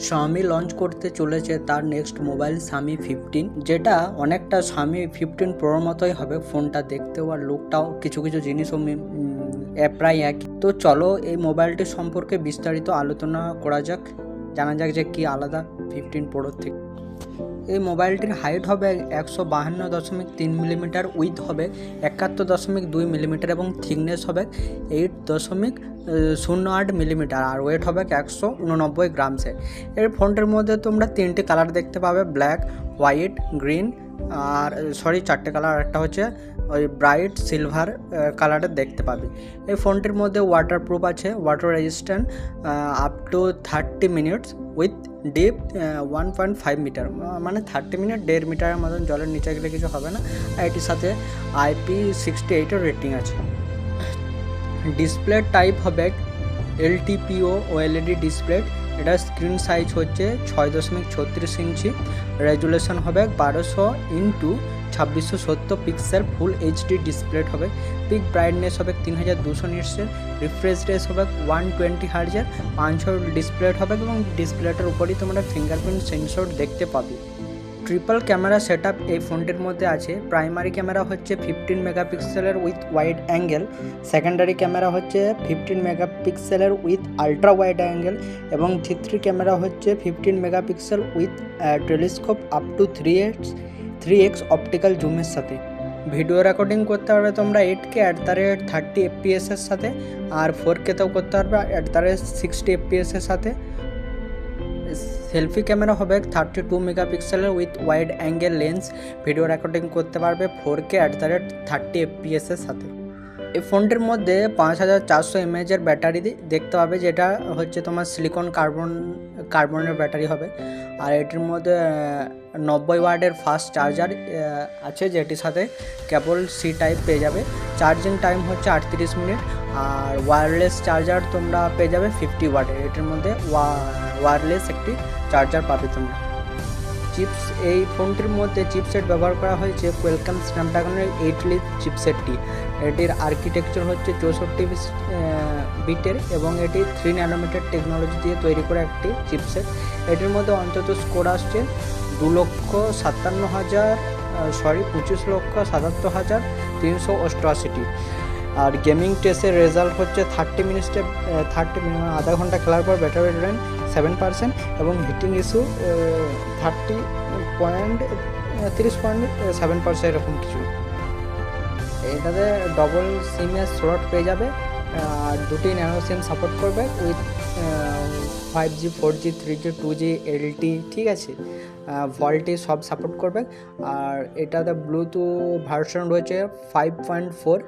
Xiaomi launch করতে চলেছে তার নেক্সট মোবাইল Xiaomi 15, যেটা অনেকটা Xiaomi 15 Proর মতোই হবে। ফোনটা দেখতেও আর লুকটাও কিছু জিনিসও প্রায় একই। তো চলো এই মোবাইলটি সম্পর্কে বিস্তারিত আলোচনা করা যাক, জানা যাক যে কি আলাদা 15 Pro থেকে। এই মোবাইলটির হাইট হবে 152.3 মিলিমিটার, উইথ হবে 71.2 মিলিমিটার এবং থিকনেস হবে 8.08 মিলিমিটার, আর ওয়েট হবে 189 গ্রামসে। এর ফোনটির মধ্যে তোমরা 3টি কালার দেখতে পাবে, ব্ল্যাক, হোয়াইট, গ্রিন, আর চারটে কালার, একটা হচ্ছে ওই ব্রাইট সিলভার কালারের দেখতে পাবে। এই ফোনটির মধ্যে ওয়াটারপ্রুফ আছে, water resistant up to 30 minutes with deep 1.5 meter, মানে 30 মিনিট 1.5 মিটারের মতন জলের নিচে গেলে কিছু হবে না। আর এটির সাথে IP68 রেটিং আছে। ডিসপ্লে টাইপ হবে LTPO OLED ডিসপ্লে। এটা স্ক্রিন সাইজ হচ্ছে 6.36 ইঞ্চি, রেজুলেশন হবে 1200x2670 পিক্সেল, ফুল HD ডিসপ্লে হবে। পিক ব্রাইটনেস হবে 3200 নিটসের, রিফ্রেশ রেট হবে 120 হার্জের, 500 ডিসপ্লে হবে এবং ডিসপ্লেটার উপরেই তোমরা ফিঙ্গারপ্রিন্ট সেন্সর দেখতে পাবে। ট্রিপল ক্যামেরা সেটআপ এই ফোনটির মধ্যে আছে। প্রাইমারি ক্যামেরা হচ্ছে 15 মেগাপিক্সেলের with wide angle, secondary camera হচ্ছে 15 মেগাপিক্সেলের উইথ আলট্রা ওয়াইড অ্যাঙ্গেল, এবং থ্রি ক্যামেরা হচ্ছে 15 megapixel with telescope up to 3x optical জুমের সাথে। ভিডিও রেকর্ডিং করতে পারবে তোমরা 8K @30 FPS এর সাথে, আর 4K তেও করতে পারবে @60 FPS এর সাথে। সেলফি ক্যামেরা হবে 32 মেগাপিক্সেলের with wide angle lens, video recording করতে পারবে 4K @30 FPS এর সাথে। এই ফোনটির মধ্যে 5400 mAh ব্যাটারি দেখতে পাবে, যেটা হচ্ছে তোমার সিলিকন কার্বনের ব্যাটারি হবে। আর এটির মধ্যে 90 ওয়াটের ফাস্ট চার্জার আছে, যেটির সাথে কেবল সি টাইপ পেয়ে যাবে। চার্জিং টাইম হচ্ছে 38 মিনিট, আর ওয়্যারলেস চার্জার তোমরা পেয়ে যাবে 50 ওয়াটের। এটির মধ্যে ওয়্যারলেস একটি চার্জার পাবে তোমরা। এই ফোনটির মধ্যে চিপসেট ব্যবহার করা হয়েছে কোয়ালকম স্ন্যাপড্রাগনের 8 লিড চিপসেটটি। এটির আর্কিটেকচার হচ্ছে 64 বিটের এবং এটি 3 ন্যানোমিটার টেকনোলজি দিয়ে তৈরি করা একটি চিপসেট। এটির মধ্যে অন্তত স্কোর আসছে 25,77,388টি। আর গেমিং টেস্টের রেজাল্ট হচ্ছে 30 মিনিটে আধা ঘন্টা খেলার পর ব্যাটারি রেন 7% এবং হিটিং ইস্যু 30.7% এরকম কিছু। এটাতে ডবল সিমের স্লট পেয়ে যাবে, আর দুটি ন্যানো সিম সাপোর্ট করবে with 5G 4G 3G 2G LTE, ঠিক আছে, ভল্টি সব সাপোর্ট করবে। আর এটাতে ব্লুটুথ ভার্সন রয়েছে 5.4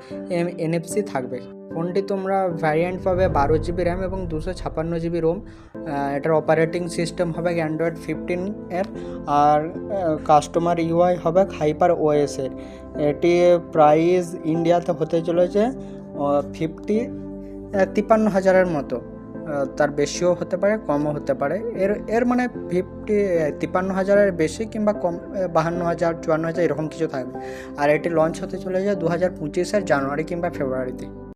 NFC থাকবে। ফোনটি তোমরা ভ্যারিয়েন্ট পাবে 12GB র্যাম এবং 256GB রোম। এটার অপারেটিং সিস্টেম হবে অ্যান্ড্রয়েড 15 এর, আর কাস্টমার UI হবে হাইপার OS এর। এটি প্রাইস ইন্ডিয়াতে হতে চলেছে 53,000-এর মতো, তার বেশিও হতে পারে কমও হতে পারে। এর মানে 53,000-এর বেশি কিংবা কম, 52,000 54,000 এরকম কিছু থাকবে। আর এটি লঞ্চ হতে চলেছে 2025 জানুয়ারি কিংবা ফেব্রুয়ারিতে।